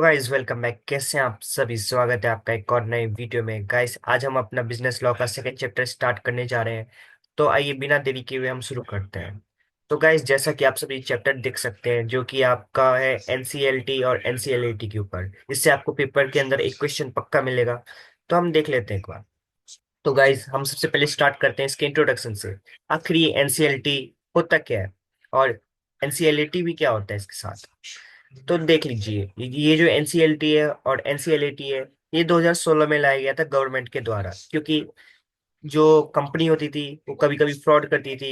Guys welcome back. कैसे हैं आप सभी? स्वागत है आपका एक और नए वीडियो में। गाइस आज हम अपना बिजनेस लॉ का सेकंड चैप्टर स्टार्ट करने जा रहे हैं। तो आइए बिना देरी किए हुए हम शुरू करते हैं। तो गाइस जैसा कि आप सभी चैप्टर देख सकते हैं जो कि आपका है एनसीएलटी और एनसीएलटी के ऊपर, इससे आपको पेपर के अंदर एक क्वेश्चन पक्का मिलेगा। तो हम देख लेते हैं एक बार। तो गाइस हम सबसे पहले स्टार्ट करते हैं इसके इंट्रोडक्शन से। आखिर ये एनसीएलटी होता क्या है और एनसीएलटी भी क्या होता है इसके साथ। तो देख लीजिए, ये जो एनसीएलटी है और एनसीएलटी है, ये 2016 में लाया गया था गवर्नमेंट के द्वारा, क्योंकि जो कंपनी होती थी वो कभी कभी फ्रॉड करती थी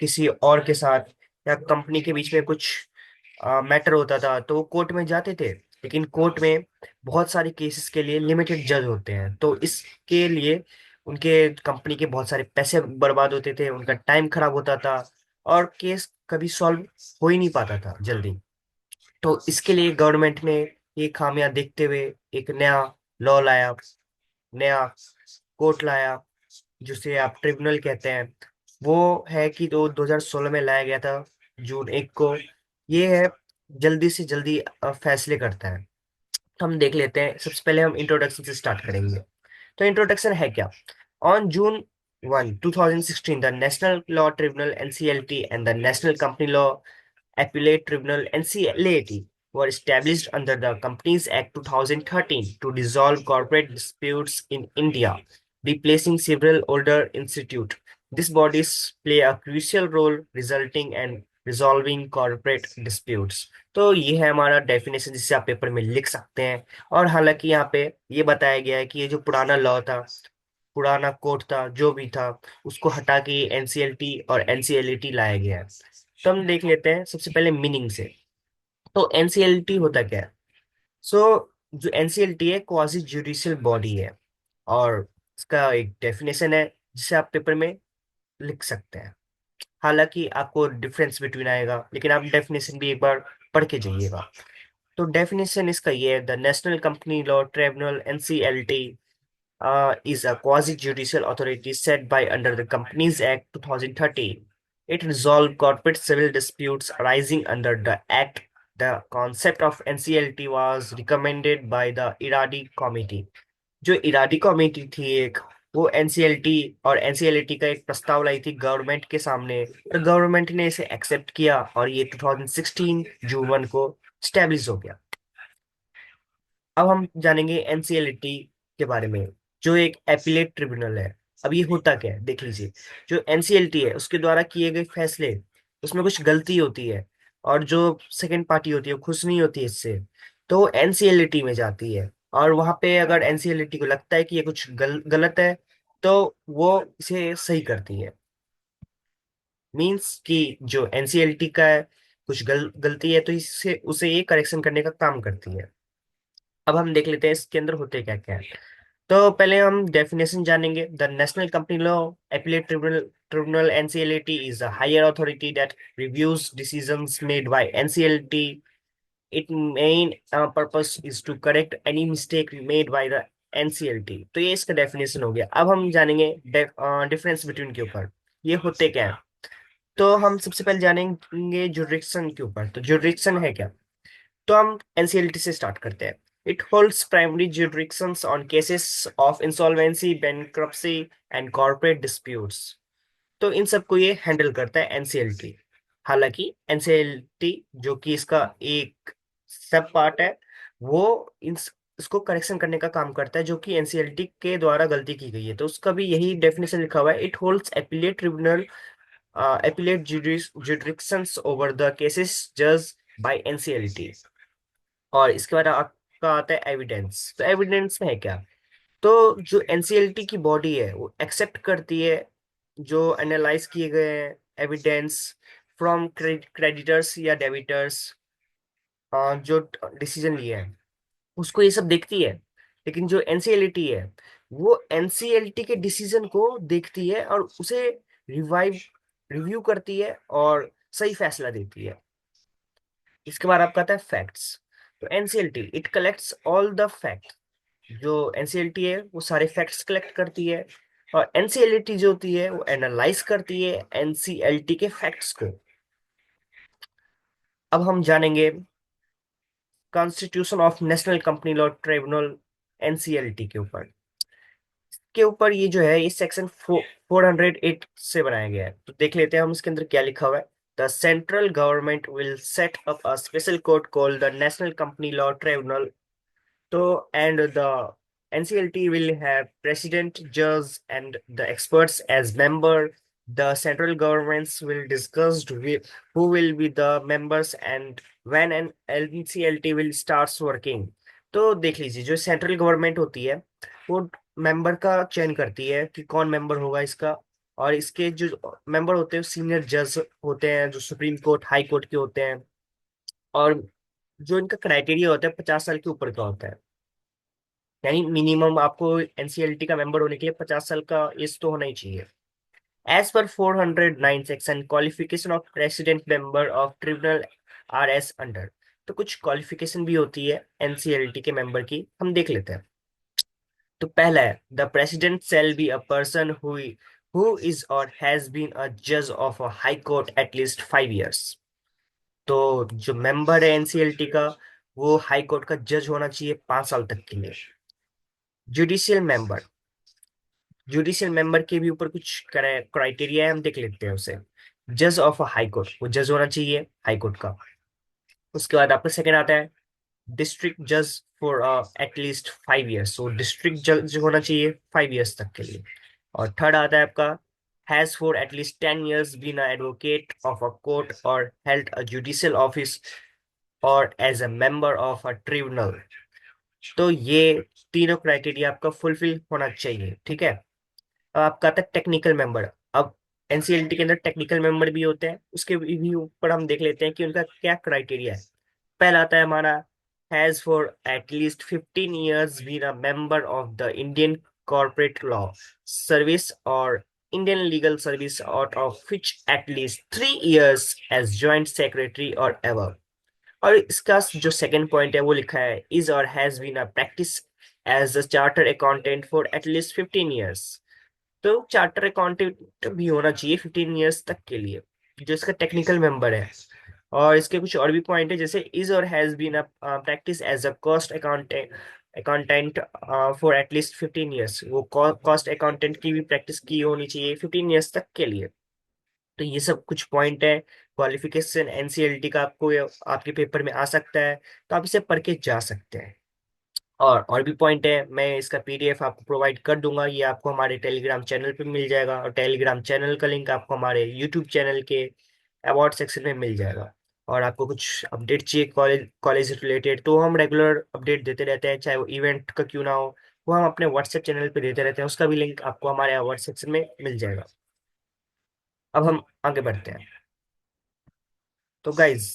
किसी और के साथ, या कंपनी के बीच में कुछ मैटर होता था तो वो कोर्ट में जाते थे। लेकिन कोर्ट में बहुत सारे केसेस के लिए लिमिटेड जज होते हैं, तो इसके लिए उनके कंपनी के बहुत सारे पैसे बर्बाद होते थे, उनका टाइम खराब होता था और केस कभी सॉल्व हो ही नहीं पाता था जल्दी। तो इसके लिए गवर्नमेंट ने ये खामियां देखते हुए एक नया लॉ लाया, नया कोर्ट लाया, जिसे आप ट्रिब्यूनल कहते हैं। वो है कि 2016 में लाया गया था, जून 1 को। ये है जल्दी से जल्दी फैसले करता है। हम देख लेते हैं। सबसे पहले हम इंट्रोडक्शन से स्टार्ट करेंगे। तो इंट्रोडक्शन है क्या? On June 1 2016 the national law tribunal NCLT and the national company law Appellate Tribunal (NCLAT) were established under the Companies Act 2013 to resolve corporate disputes in India, replacing several older institutes. These bodies play a crucial role resulting and resolving corporate disputes. तो ये है हमारा definition जिसे आप paper में लिख सकते हैं। और हालांकि यहाँ पे ये बताया गया है कि ये जो पुराना लॉ था, पुराना कोड था, जो भी था, उसको हटा के एनसीएलटी और एनसीएलटी लाया गया है। तो हम देख लेते हैं सबसे पहले मीनिंग से। तो एनसीएलटी होता क्या है? सो जो एनसीएलटी है क्वासी जुडिशियल बॉडी है, और इसका एक डेफिनेशन है जिसे आप पेपर में लिख सकते हैं। हालांकि आपको डिफरेंस बिटवीन आएगा, लेकिन आप डेफिनेशन भी एक बार पढ़ के जाइएगा। तो डेफिनेशन इसका ये है: the national company law tribunal NCLT is a quasi-judicial authority set by under the Companies Act 2013. It resolves corporate civil disputes arising under the Act. The concept of NCLT was recommended by the Eradi committee. जो Eradi committee थी एक, वो NCLT और NCLT का एक प्रस्ताव लाई थी government के सामने, और गवर्नमेंट ने इसे एक्सेप्ट किया और ये 2016 जून 1 को स्टैब्लिश हो गया। अब हम जानेंगे एनसीएलटी के बारे में, जो एक एपीलेट ट्रिब्यूनल है। अब ये होता क्या है देख लीजिए। जो एनसीएलटी है उसके द्वारा किए गए फैसले, उसमें कुछ गलती होती है और जो सेकंड पार्टी होती है वो खुश नहीं होती है इससे, तो एनसीएलटी में जाती है। और वहां पे अगर एनसीएलटी को लगता है कि ये कुछ गलत है, तो वो इसे सही करती है। मींस कि जो एनसीएलटी का है, कुछ गलती है तो इससे उसे ये करेक्शन करने का काम करती है। अब हम देख लेते हैं इसके अंदर होते क्या क्या है। तो पहले हम डेफिनेशन जानेंगे। The national company law appellate tribunal NCLT is a higher authority that reviews decisions made by NCLT. It main purpose is to correct any mistake made by the NCLT. तो ये इसका डेफिनेशन हो गया। अब हम जानेंगे difference between के ऊपर, ये होते क्या है। तो हम सबसे पहले जानेंगे जुरिडिक्शन के ऊपर। तो जुरिडिक्शन है क्या? तो हम एनसीएलटी से स्टार्ट करते हैं। It holds primary jurisdictions on cases of insolvency, bankruptcy and corporate disputes. तो इन सबको ये हैंडल करता है एनसीएलटी। हालांकि एनसीएलटी जो कि इसका एक सब पार्ट है, वो इन इसको करेक्शन करने का काम करता है जो कि एनसीएलटी के द्वारा गलती की गई है। तो उसका भी यही डेफिनेशन लिखा हुआ है। It holds appellate tribunal appellate jurisdictions over the cases जज बाय एनसीएलटी। और इसके बाद आपका आता है एविडेंस। तो एविडेंस में है क्या? तो जो एनसीएलटी की बॉडी है वो एक्सेप्ट करती है जो एनालाइज किए गए हैं एविडेंस फ्रॉम क्रेडिटर्स या डेबिटर्स, जो डिसीजन लिए हैं उसको ये सब देखती है। लेकिन जो एनसीएलटी है वो एनसीएलटी के डिसीजन को देखती है और उसे रिवाइव रिव्यू करती है और सही फैसला देती है। इसके बाद आपका आता है फैक्ट्स। तो NCLT it collects all the fact. जो एनसीएलटी है वो सारे फैक्ट्स कलेक्ट करती है, और एनसीएलटी जो होती है वो एनालाइज करती है एनसीएलटी के फैक्ट्स को। अब हम जानेंगे constitution of national company law tribunal, NCLT के ऊपर ये जो है, ये सेक्शन 408 से बनाया गया है। तो देख लेते हैं हम इसके अंदर क्या लिखा हुआ है। The central government will set up a special court called the national company law tribunal. So, and the NCLT will have president, judge, and the experts as member. The central governments will discuss who will be the members and when an NCLT will starts working. तो देख लीजिए, जो central government होती है वो member का चयन करती है कि कौन मेंबर होगा इसका। और इसके जो मेंबर होते हैं सीनियर जज होते हैं, जो सुप्रीम कोर्ट हाई कोर्ट के होते हैं। और जो इनका क्राइटेरिया होता है 50 साल के ऊपर का होता है। यानी मिनिमम आपको एनसीएलटी का मेंबर होने के लिए 50 साल का एज तो होना ही चाहिए। As per 409 section, qualification of president member of tribunal are as under. तो कुछ क्वालिफिकेशन भी होती है एनसीएलटी के मेंबर की, हम देख लेते हैं। तो पहला है, the president shall be a person who is और हैज बीन अ जज of a high court at least 5 years। तो जो मेंबर है एनसीएलटी का, वो हाई कोर्ट का जज होना चाहिए 5 साल तक के लिए। जुडिशियल मेंबर, जुडिशियल मेंबर के भी ऊपर कुछ क्राइटेरिया है, हम देख लेते हैं उसे। जज ऑफ अ हाई कोर्ट, वो जज होना चाहिए हाई कोर्ट का। उसके बाद आपका सेकंड आता है डिस्ट्रिक्ट जज for at least 5 years। so district जज होना चाहिए 5 years तक के लिए। और थर्ड आता है आपका has for at least 10 years been a advocate of a court और हेल्ड अ जुडिशियल ऑफिस और as a member of a tribunal. तो ये तीनों क्राइटेरिया आपका फुलफिल होना चाहिए, ठीक है। अब आपका आता है टेक्निकल मेंबर। अब एनसीएलटी के अंदर टेक्निकल मेंबर भी होते हैं, उसके भी ऊपर हम देख लेते हैं कि उनका क्या क्राइटेरिया है। पहला आता है हमारा has for at least 15 years been a member of the Indian corporate law service और Indian legal service out of which at least 3 years as joint secretary और एवर। और इसका जो सेकंड पॉइंट है वो लिखा है इज और has been a practice as a charter accountant for at least 15 years। तो चार्टर अकाउंटेंट भी होना चाहिए 15 years तक के लिए, जो इसका टेक्निकल मेंबर है। और इसके कुछ और भी पॉइंट है, जैसे इज और has been a practice as a cost accountant accountant for at least 15 years। वो कॉस्ट अकाउंटेंट की भी प्रैक्टिस की होनी चाहिए 15 years तक के लिए। तो ये सब कुछ पॉइंट है क्वालिफिकेशन एनसीएलटी का, आपको आपके पेपर में आ सकता है। तो आप इसे पढ़ के जा सकते हैं। और भी पॉइंट है, मैं इसका पीडीएफ आपको प्रोवाइड कर दूंगा, ये आपको हमारे टेलीग्राम चैनल पे मिल जाएगा। और टेलीग्राम चैनल का लिंक आपको हमारे यूट्यूब चैनल के अबाउट सेक्शन में मिल जाएगा। और आपको कुछ अपडेट चाहिए कॉलेज कॉलेज से रिलेटेड, तो हम रेगुलर अपडेट देते रहते हैं, चाहे वो इवेंट का क्यों ना हो। वो हम अपने व्हाट्सएप चैनल पे देते रहते हैं, उसका भी लिंक आपको हमारे अबाउट सेक्शन में मिल जाएगा। अब हम आगे बढ़ते हैं। तो गाइज,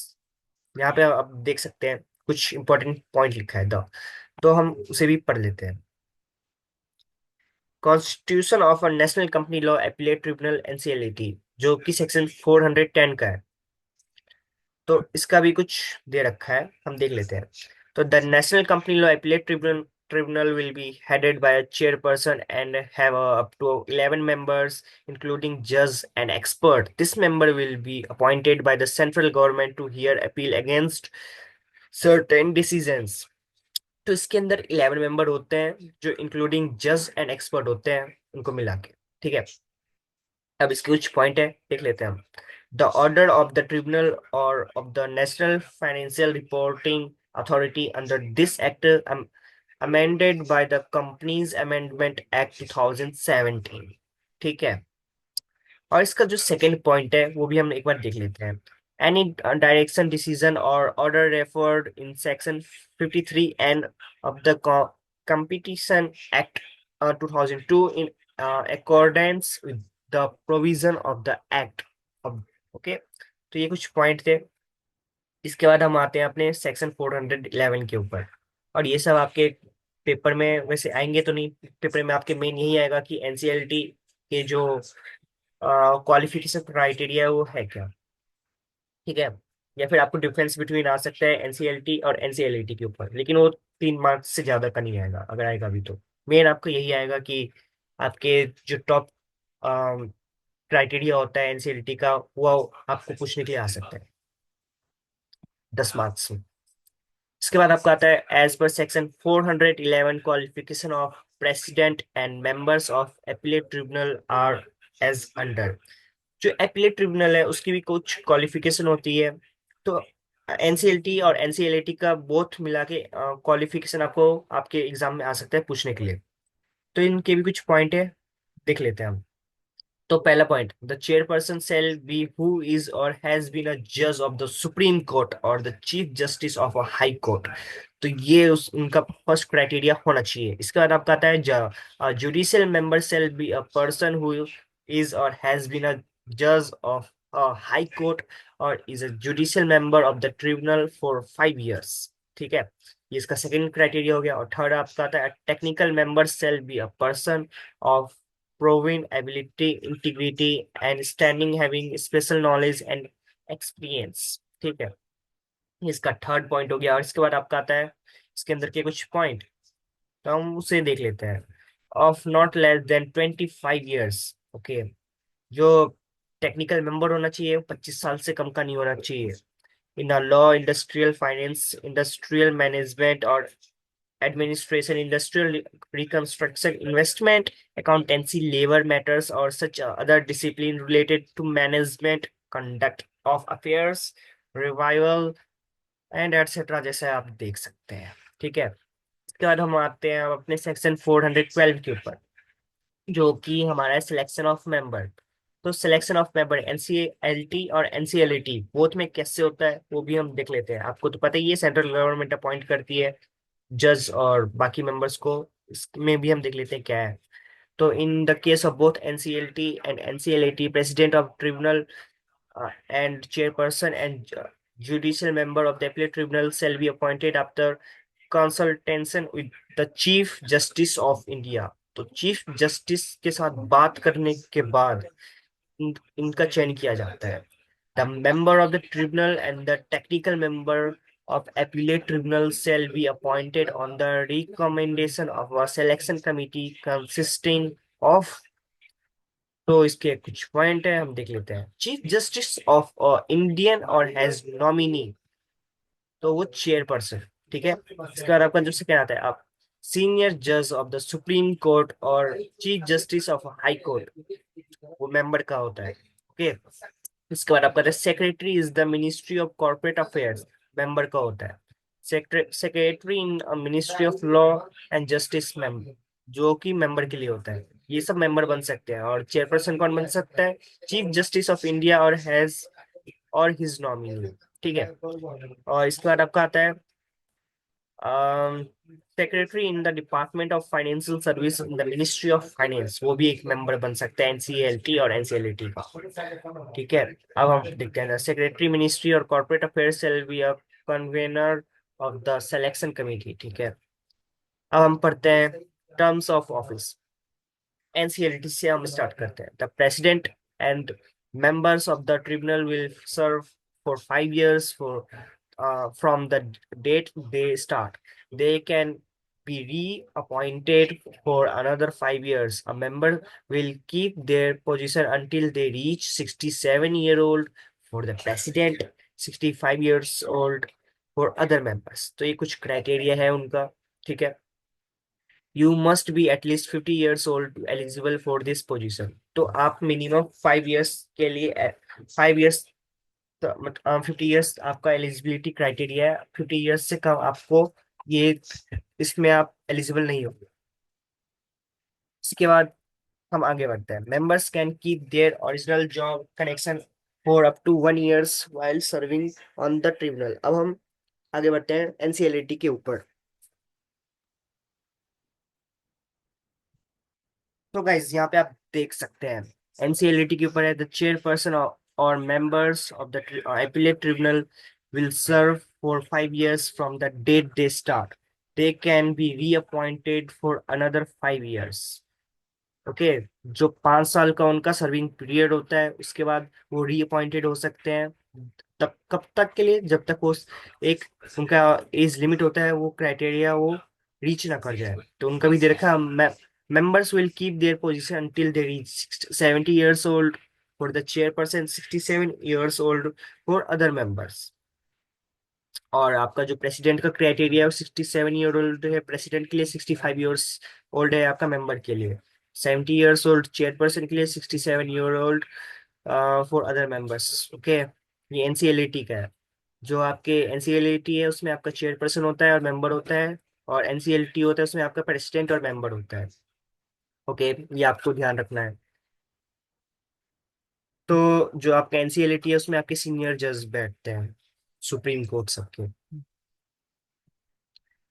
यहाँ पे आप देख सकते हैं कुछ इंपॉर्टेंट पॉइंट लिखा है द, तो हम उसे भी पढ़ लेते हैं। Constitution of a national company law appellate tribunal NCLT, जो कि सेक्शन 410 का है। तो इसका भी कुछ दे रखा है, हम देख लेते हैं। तो the national company law appellate tribunal will be headed by a chairperson and have up to 11 members including judge and expert. This member will be appointed by the central government to hear appeal against certain decisions। तो इसके अंदर 11 member होते हैं, जो including जज and expert होते हैं, उनको मिला के, ठीक है। अब इसके कुछ पॉइंट है, देख लेते हैं हम। The order of the tribunal और of the national financial reporting authority under this act amended by the companies amendment act 2017, ठीक है। और इसका जो सेकंड पॉइंट है वो भी हम एक बार देख लेते हैं। एनी डायरेक्शन डिसीजन और order referred in section 53 of the competition act 2002 in accordance with the provision of the act. Okay, तो ये कुछ पॉइंट थे। इसके बाद हम आते हैं अपने सेक्शन 411 के ऊपर। और ये सब आपके पेपर में वैसे आएंगे तो नहीं, पेपर में आपके मेन यही आएगा कि एनसीएलटी के जो क्वालिफिकेशन क्राइटेरिया वो है क्या, ठीक है। या फिर आपको डिफरेंस बिटवीन आ सकता है एनसीएलटी और एनसीएलटी के ऊपर, लेकिन वो 3 मार्क्स से ज्यादा का नहीं आएगा, अगर आएगा भी तो। मेन आपको यही आएगा कि आपके जो टॉप क्राइटेरिया होता है एनसीएलटी का, वो आपको पूछने के लिए आ सकता है 10 मार्क्स में। इसके बाद आपका आता है as per section 411 qualification of president and members of appellate tribunal are as under. जो एपीलेट ट्रिब्यूनल है उसकी भी कुछ क्वालिफिकेशन होती है। तो एनसीएलटी और एनसीएलटी का बोथ मिला के क्वालिफिकेशन आपको आपके एग्जाम में आ सकता है पूछने के लिए। तो इनके भी कुछ पॉइंट है, देख लेते हैं हम। तो पहला point, the chairperson shall be who is और हैज बीन अ जज ऑफ द सुप्रीम कोर्ट और the chief justice of a high court. तो ये उस उनका फर्स्ट क्राइटेरिया होना चाहिए। इसके बाद आपका आता है judicial member shall be a person who is और हैज बीन अ जज ऑफ अ हाई कोर्ट और is a judicial member of the tribunal for 5 years। ठीक है, ये इसका सेकंड क्राइटेरिया हो गया। और थर्ड आपका आता है technical member shall be a person of proven ability, integrity, and standing having special knowledge and experience। ठीक है, ये इसका थर्ड पॉइंट हो गया। और इसके बाद आपका आता है इसके अंदर के कुछ पॉइंट, तो हम उसे देख लेते हैं। Of not less than 25 years। Okay, जो टेक्निकल मेंबर होना चाहिए 25 साल से कम का नहीं होना चाहिए। In law, industrial finance, industrial management और administration, industrial reconstruction, investment, accountancy, labor matters, or such other discipline related to management, conduct of affairs, revival and etc. जैसे आप देख सकते हैं। ठीक है, इसके बाद हम आते हैं अब अपने सेक्शन 412 के ऊपर, जो कि हमारा है सिलेक्शन ऑफ मेंबर। तो सिलेक्शन ऑफ मेंबर एनसीएलटी और एनसीएलटी बोथ में कैसे होता है वो भी हम देख लेते हैं। आपको तो पता ही है, सेंट्रल गवर्नमेंट अपॉइंट करती है जज और बाकी मेंबर्स को। इसमें भी हम देख लेते हैं क्या है। तो in the case of both NCLT and NCLT, president of tribunal and chairperson and judicial member of the appellate tribunal shall be appointed after consultation with the chief justice of India। तो chief justice के साथ बात करने के बाद इनका चयन किया जाता है। The member of the tribunal and the technical member of appellate tribunal shall be appointed on the recommendation of a selection committee consisting of। तो इसके कुछ पॉइंट है, हम देख लेते हैं। चीफ जस्टिस ऑफ इंडियन और हैज नॉमिनी, तो वो चेयरपर्सन। ठीक है, इसके बाद आपका जो सेकंड आता है आप सीनियर जज ऑफ द सुप्रीम कोर्ट और chief justice of high court, वो मेंबर का होता है। ओके, इसके बाद आपका secretary is the ministry of corporate affairs, member का होता है। Secretary in ministry of law and justice member, जो कि मेंबर के लिए होता है। ये सब मेंबर बन सकते हैं। और चेयरपर्सन कौन बन सकता है? चीफ जस्टिस ऑफ इंडिया और हैज और हिज नॉमिनी। ठीक है, और इसके बाद आपका आता है secretary in the department of financial service in the ministry of finance, वो भी एक मेंबर बन सकता है एनसीएलटी और एनसीएलटी का। ठीक है, अब हम देखते हैं सेक्रेटरी मिनिस्ट्री और corporate affairs shall be a convener of the selection committee. ठीक है, अब हम पढ़ते हैं टर्म्स ऑफ ऑफिस। एनसीएलटी से हम स्टार्ट करते हैं। The president and members of the tribunal will serve for 5 years from the date they start. They can be reappointed for another 5 years. A member will keep their position until they reach 67-year-old for the president, 65 years old for other members। तो ये कुछ criteria है उनका। ठीक है, you must be at least 50 years old eligible for this position. तो आप minimum 5 years के लिए 5 years, 50 years आपका एलिजिबिलिटी क्राइटेरिया है। 50 years से कम आपको ये इसमें आप एलिजिबल नहीं हो। इसके बाद हम आगे बढ़ते हैं। Members can keep their original job connection for up to 1 years while serving on the tribunal. अब हम आगे बढ़ते हैं एनसीएलटी के ऊपर। तो गाइज यहाँ पे आप देख सकते हैं एनसीएलटी के ऊपर है द चेयरपर्सन और members of the appellate tribunal will serve for 5 years from the date they start. They can be reappointed for another 5 years। Okay, जो 5 साल का उनका सर्विंग पीरियड होता है उसके बाद वो रीअपॉइंटेड हो सकते हैं। तब कब तक के लिए? जब तक वो एक उनका एज लिमिट होता है, वो क्राइटेरिया वो रीच ना कर जाए। तो उनका भी दे रखा है members will keep their position until they reach 70 years old for the chairperson, 67 years old for other members। और आपका जो प्रेसिडेंट का क्राइटेरिया है वो 67 ईयर ओल्ड है प्रेसिडेंट के लिए, 65 ईयर्स ओल्ड है आपका मेंबर के लिए, 70 ईयर्स ओल्ड चेयरपर्सन के लिए, 67 year old for other members. Okay, ये एनसीएलटी का है। जो आपके एनसीएलटी है उसमें आपका चेयरपर्सन होता है और मेंबर होता है, और एनसीएलटी होता है उसमें आपका प्रेसिडेंट और मेंबर होता है। ओके, ये आपको ध्यान रखना है। तो जो आपका एनसीएलटी है उसमें आपके सीनियर जज बैठते हैं, सुप्रीम कोर्ट सबके।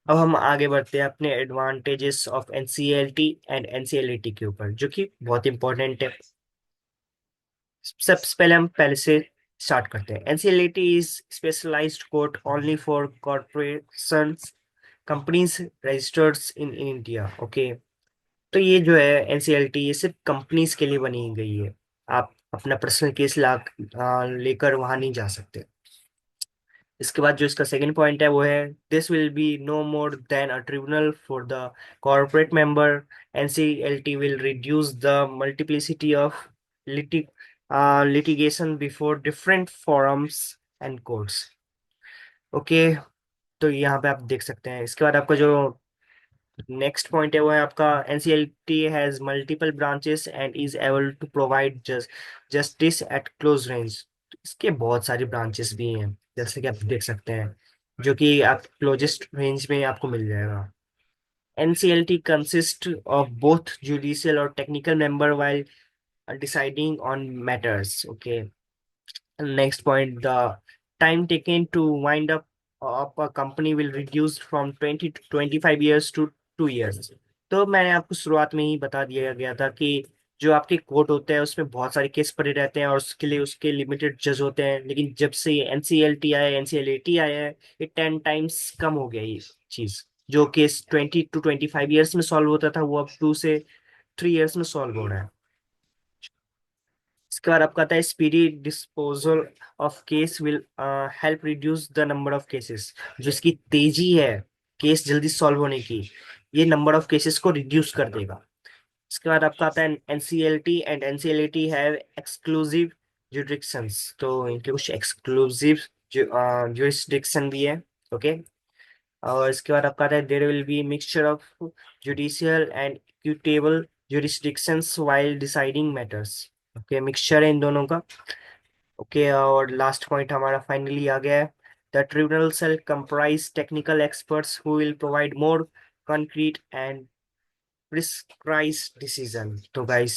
अब हम आगे बढ़ते हैं अपने advantages of NCLT and NCLT के ऊपर, जो कि बहुत इंपॉर्टेंट है। सबसे पहले हम पहले से स्टार्ट करते हैं। NCLT is specialized court only for corporations companies registered in India. Okay, तो ये जो है एनसीएलटी ये सिर्फ कंपनीज के लिए बनी गई है। आप अपना पर्सनल केस लेकर वहां नहीं जा सकते। इसके बाद जो इसका सेकंड पॉइंट है वो है, this will be no more than a tribunal for the corporate member. NCLT will reduce the multiplicity of litigation before different forums and courts. Okay, तो यहाँ पे आप देख सकते हैं। इसके बाद आपका जो नेक्स्ट पॉइंट है वो है आपका, NCLT has multiple branches and is able to provide justice at close range. इसके बहुत सारी ब्रांचेस भी हैं, जैसे कि आप देख सकते हैं, जो कि आप क्लोजेस्ट रेंज में आपको मिल जाएगा। NCLT consist of both judicial और technical member while deciding on matters. Okay, next point, the time taken to wind up a company will reduce from 20 to 25 years to 2 years। तो मैंने आपको शुरुआत में ही बता दिया गया था कि जो आपके कोर्ट होते हैं उसमें बहुत सारे केस पड़े रहते हैं और उसके लिए उसके लिमिटेड जज होते हैं, लेकिन जब से एनसीएलटी आया, एनसीएलटी आया है, ये 10 टाइम्स कम हो गया ये चीज। जो केस 20 to 25 ईयर्स में सॉल्व होता था वो अब 2 से 3 ईयर्स में सॉल्व हो रहा है। इसके बाद आपका आता है, speedy disposal of case will help reduce the number of cases. जो इसकी तेजी है केस जल्दी सॉल्व होने की, ये नंबर ऑफ केसेस को रिड्यूस कर देगा। इसके बाद आपका आता है, NCLT and NCLT have exclusive jurisdictions. तो इनके कुछ एक्सक्लूसिव जुरिडिक्शन भी है। ओके, और इसके बाद आपका आता है, there will be mixture of judicial and equitable jurisdictions while deciding matters. Okay, mixture है इन दोनों का। ओके, और लास्ट पॉइंट हमारा फाइनली आ गया है, the tribunal shall comprise technical experts who will provide more concrete and prescribed decision। तो गाइस,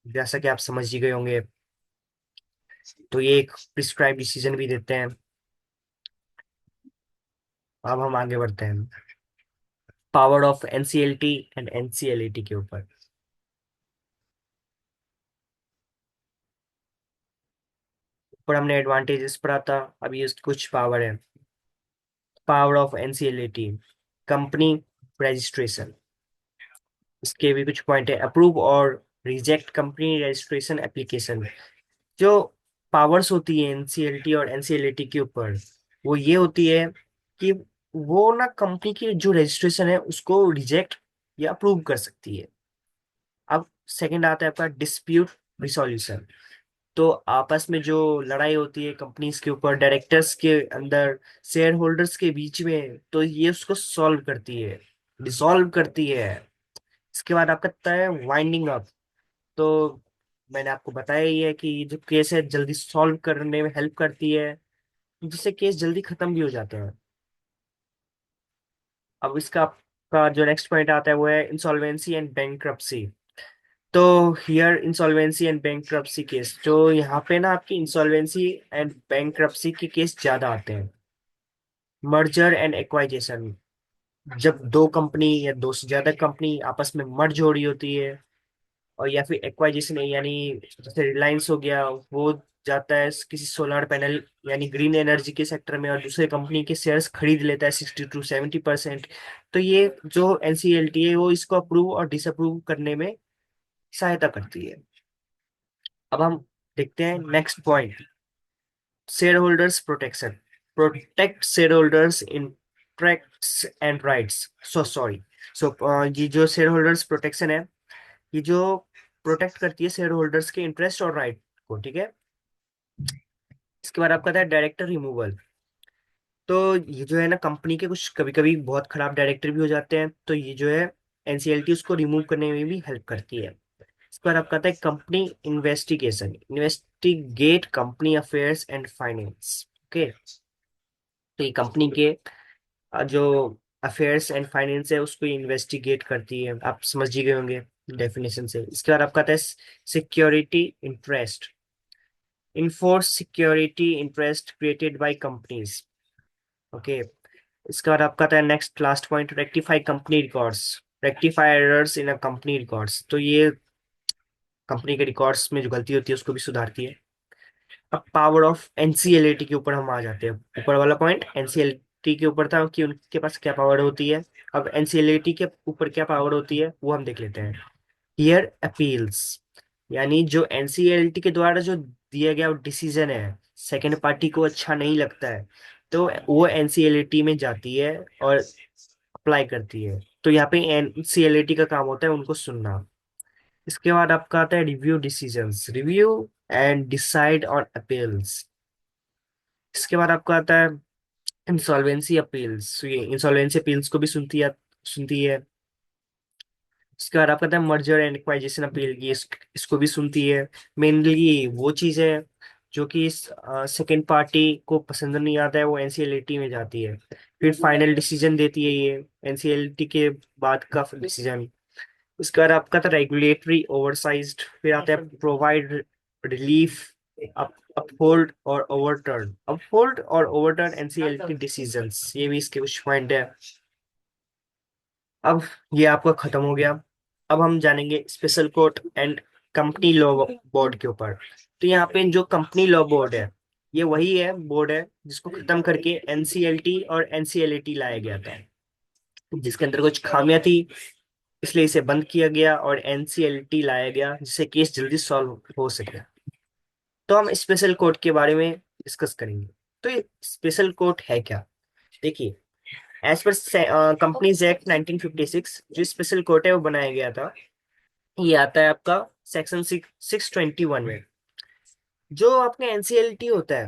जैसा कि आप समझ ही गए होंगे, तो ये एक प्रिस्क्राइब डिसीजन भी देते हैं। अब हम आगे बढ़ते हैं power of NCLT and NCLT के ऊपर। ऊपर हमने एडवांटेजेस पढ़ा था, अभी इस कुछ पावर है। Power of NCLT, company registration. इसके भी कुछ पॉइंट है, अप्रूव और रिजेक्ट कंपनी रजिस्ट्रेशन एप्लीकेशन। जो पावर्स होती है एनसीएलटी और एनसीएलटी के ऊपर, वो ये होती है कि वो ना कंपनी की जो रजिस्ट्रेशन है उसको रिजेक्ट या अप्रूव कर सकती है। अब सेकंड आता है आपका डिस्प्यूट रिसोल्यूशन। तो आपस में जो लड़ाई होती है कंपनीज के ऊपर, डायरेक्टर्स के अंदर, शेयर होल्डर्स के बीच में, तो ये उसको सॉल्व करती है, डिसॉल्व करती है। इसके बाद आपका आता है वाइंडिंग अप। तो मैंने आपको बताया ही है कि ये जो केस है जल्दी सॉल्व करने में हेल्प करती है, जिससे केस जल्दी खत्म भी हो जाते हैं। अब इसका आपका जो नेक्स्ट पॉइंट आता है वो है इंसॉल्वेंसी एंड बैंक्रप्सी। तो here insolvency and bankruptcy case, जो यहाँ पे ना आपकी इंसॉल्वेंसी एंड बैंक्रप्सी के केस ज्यादा आते हैं। मर्जर एंड एक्वाइजेशन, जब दो कंपनी या दो से ज्यादा कंपनी आपस में मर्ज हो रही होती है, और या फिर एक्वाइजेशन है, यानी जैसे रिलायंस हो गया, वो जाता है किसी सोलर पैनल यानी ग्रीन एनर्जी के सेक्टर में और दूसरे कंपनी के शेयर्स खरीद लेता है 60 to 70%। तो ये जो एनसीएलटी है वो इसको अप्रूव और डिसअप्रूव करने में सहायता करती है। अब हम देखते हैं next point, share holders protection. Protect share holders interests and rights. Sorry, so ये जो शेयर होल्डर्स प्रोटेक्शन है, ये जो प्रोटेक्ट करती है शेयर होल्डर्स के इंटरेस्ट और राइट को। ठीक है, इसके बाद आपका था डायरेक्टर रिमूवल। तो ये जो है ना, कंपनी के कुछ कभी कभी बहुत खराब डायरेक्टर भी हो जाते हैं, तो ये जो है एनसीएलटी उसको रिमूव करने में भी हेल्प करती है। इस पर आपका आता है company investigation, investigate company affairs and finance. Okay, तो ये कंपनी के जो अफेयर्स एंड फाइनेंस है उसको इन्वेस्टिगेट करती है, आप समझ ही गए होंगे डेफिनेशन से। इसके बाद आपका आता है security interest, enforce security interest created by companies. Okay, इसके बाद आपका आता है next last point, rectify company records, rectify errors in a company records. तो ये कंपनी के रिकॉर्ड्स में जो गलती होती है उसको भी सुधारती है। अब पावर ऑफ एनसीएलटी के ऊपर हम आ जाते हैं। ऊपर वाला पॉइंट एनसीएलटी के ऊपर था कि उनके पास क्या पावर होती है, अब एनसीएलटी के ऊपर क्या पावर होती है वो हम देख लेते हैं। हियर अपील्स, यानी जो एनसीएलटी के द्वारा जो दिया गया डिसीजन है सेकंड पार्टी को अच्छा नहीं लगता है, तो वो एनसीएलटी में जाती है और अप्लाई करती है। तो यहाँ पे एनसीएलटी का काम होता है उनको सुनना। इसके बाद आपका आता है review decisions, review and decide on appeals. इसके बाद आपका आता है इंसॉल्वेंसी अपील्स, ये इंसॉल्वेंसी अपील्स को भी सुनती है। इसके बाद आपका आता है मर्जर एंड एक्वाजिशन अपील, ये इसको भी सुनती है। मेनली वो चीज है जो कि सेकेंड पार्टी को पसंद नहीं आता है, वो एनसीएलटी में जाती है, फिर फाइनल डिसीजन देती है ये एनसीएलटी के बाद का डिसीजन। उसके बाद आपका था रेगुलेटरी ओवरसाइज्ड, फिर आता है प्रोवाइड रिलीफ, अपहोल्ड और ओवरटर्न, अपहोल्ड और ओवरटर्न एनसीएलटी डिसीजंस, ये भी इसके कुछ पॉइंट है। अब ये आपका खत्म हो गया। अब हम जानेंगे special court and company law board के ऊपर। तो यहाँ पे जो कंपनी लॉ बोर्ड है, ये वही है बोर्ड है जिसको खत्म करके एनसीएलटी और एनसीएलटी लाया गया था, जिसके अंदर कुछ खामियां थी, इसलिए इसे बंद किया गया और एनसीएलटी लाया गया जिससे केस जल्दी सॉल्व हो सके। तो हम स्पेशल कोर्ट के बारे में डिस्कस करेंगे। तो ये स्पेशल कोर्ट है क्या? देखिए, एज पर कंपनीज एक्ट 1956 जो स्पेशल कोर्ट है वो बनाया गया था। ये आता है आपका सेक्शन 621 में। जो आपका एनसीएलटी होता है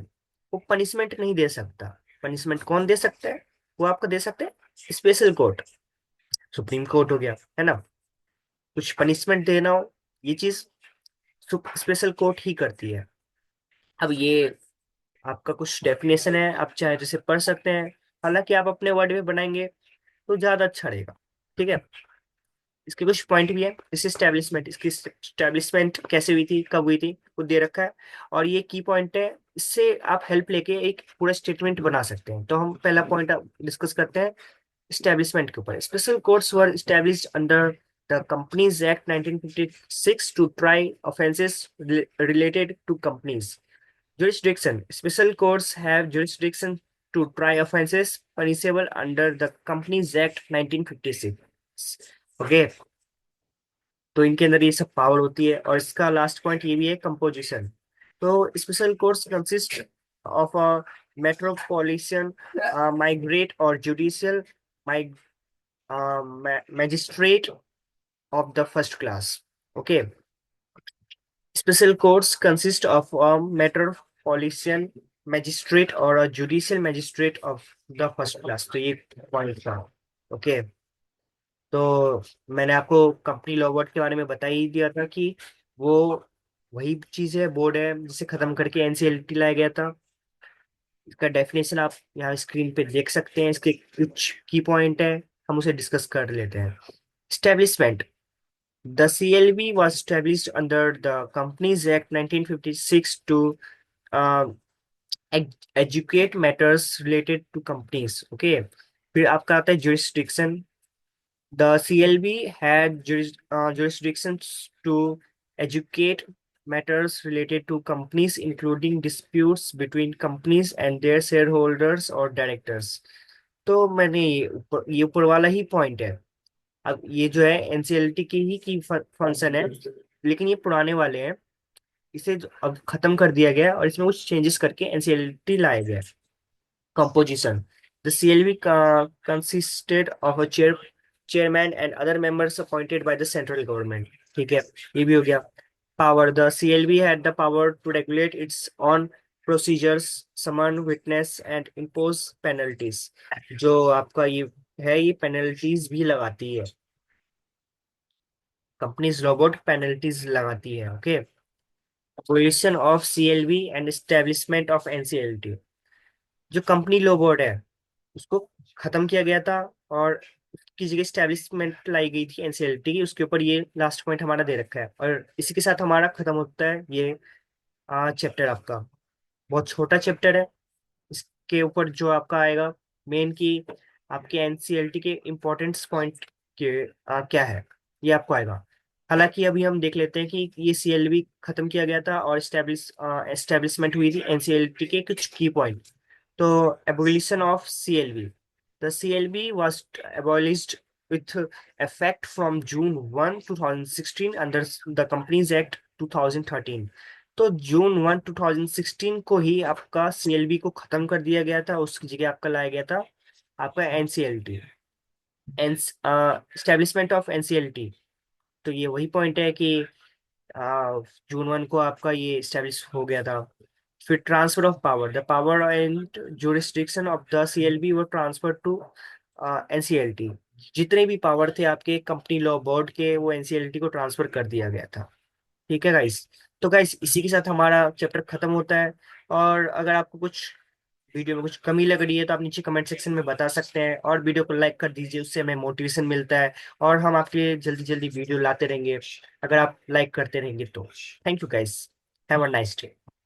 वो पनिशमेंट नहीं दे सकता। पनिशमेंट कौन दे सकता है? वो आपको दे सकते हैं स्पेशल कोर्ट, सुप्रीम कोर्ट हो गया है ना। कुछ पनिशमेंट देना हो, ये चीज स्पेशल कोर्ट ही करती है। अब ये आपका कुछ डेफिनेशन है, आप चाहे तो इसे पढ़ सकते हैं, हालांकि आप अपने वर्ड में बनाएंगे तो ज्यादा अच्छा रहेगा। ठीक है, इसके कुछ पॉइंट भी है। इस एस्टेब्लिशमेंट, इसकी एस्टेब्लिशमेंट कैसे हुई थी, कब हुई थी, वो दे रखा है। और ये की पॉइंट है, इससे आप हेल्प लेके एक पूरा स्टेटमेंट बना सकते हैं। तो हम पहला पॉइंट डिस्कस करते हैं एस्टेब्लिशमेंट के ऊपर। Special courts were established under the companies act 1956 to try offenses related to companies. Jurisdiction. Special courts have jurisdiction to try offences punishable under the Companies Act 1956. Okay, तो इनके अंदर ये सब power होती है। और इसका लास्ट पॉइंट ये भी है, कंपोजिशन। तो special courts consist of a metropolitan magistrate और judicial magistrate of the first class. Okay, special courts consist of a metropolitan magistrate or a judicial magistrate of the first class। तो ये point था। Okay, तो मैंने आपको company law board के बारे में बता ही दिया था कि वो वही चीज है, बोर्ड है जिसे खत्म करके एनसीएलटी लाया गया था। इसका डेफिनेशन आप यहाँ स्क्रीन पे देख सकते हैं, इसके कुछ की पॉइंट है, हम उसे डिस्कस कर लेते हैं। Establishment. The CLB was established under the Companies Act 1956 to uh, educate matters related to companies। Okay, फिर आपका आता है jurisdiction। The CLB had jurisdictions to educate matters related to companies, including disputes between companies and their shareholders or directors। तो मैंने ये ऊपर वाला ही point है। अब ये जो है एनसीएलटी की फंक्शन है, लेकिन ये पुराने वाले हैं, इसे अब खत्म कर दिया गया है और इसमें कुछ चेंजेस करके एनसीएलटी लाया गया है। Composition. The CLB consisted of a chairman and other members appointed by the central government। ठीक है, ये भी हो गया। Power. The CLB had the power to regulate its own procedures, summon witness and impose penalties. जो आपका ये है, ये पेनल्टीज भी लगाती है। कंपनीज रोबोट पेनल्टीज लगाती है। Okay. Position of CLV and establishment of NCLT. जो कंपनी लो बोर्ड है उसको खत्म किया गया था, और उसकी जगह स्टैब्लिशमेंट लाई गई थी एनसीएलटी की। उसके ऊपर ये लास्ट पॉइंट हमारा दे रखा है, और इसी के साथ हमारा खत्म होता है ये चैप्टर आपका। बहुत छोटा चैप्टर है। इसके ऊपर जो आपका आएगा मेन की आपके एनसीएलटी के इम्पोर्टेंट पॉइंट के क्या है, ये आपको आएगा। हालांकि अभी हम देख लेते हैं कि ये सीएलबी खत्म किया गया था और एस्टेब्लिशमेंट हुई थी एनसीएलटी के कुछ की पॉइंट। तो abolition of CLB. The CLB was abolished with effect from June 1, 2016 under the Companies Act 2013। तो जून 1 2016 को ही आपका सीएलबी को खत्म कर दिया गया था, उसकी जगह आपका लाया गया था आपका एनसीएलटी, एस्टेब्लिशमेंट ऑफ एनसीएलटी। तो ये वही पॉइंट है कि जून 1 को आपका ये स्टैब्लिश हो गया था। फिर transfer of power, the power and jurisdiction of the CLB वो ट्रांसफर टू एनसीएलटी। जितने भी पावर थे आपके कंपनी लॉ बोर्ड के, वो एनसीएलटी को ट्रांसफर कर दिया गया था। ठीक है गाइस। तो गाइस इसी के साथ हमारा चैप्टर खत्म होता है। और अगर आपको कुछ वीडियो में कुछ कमी लग रही है तो आप नीचे कमेंट सेक्शन में बता सकते हैं, और वीडियो को लाइक कर दीजिए, उससे हमें मोटिवेशन मिलता है। और हम आपके लिए जल्दी जल्दी वीडियो लाते रहेंगे अगर आप लाइक करते रहेंगे तो। Thank you guys. Have a nice day.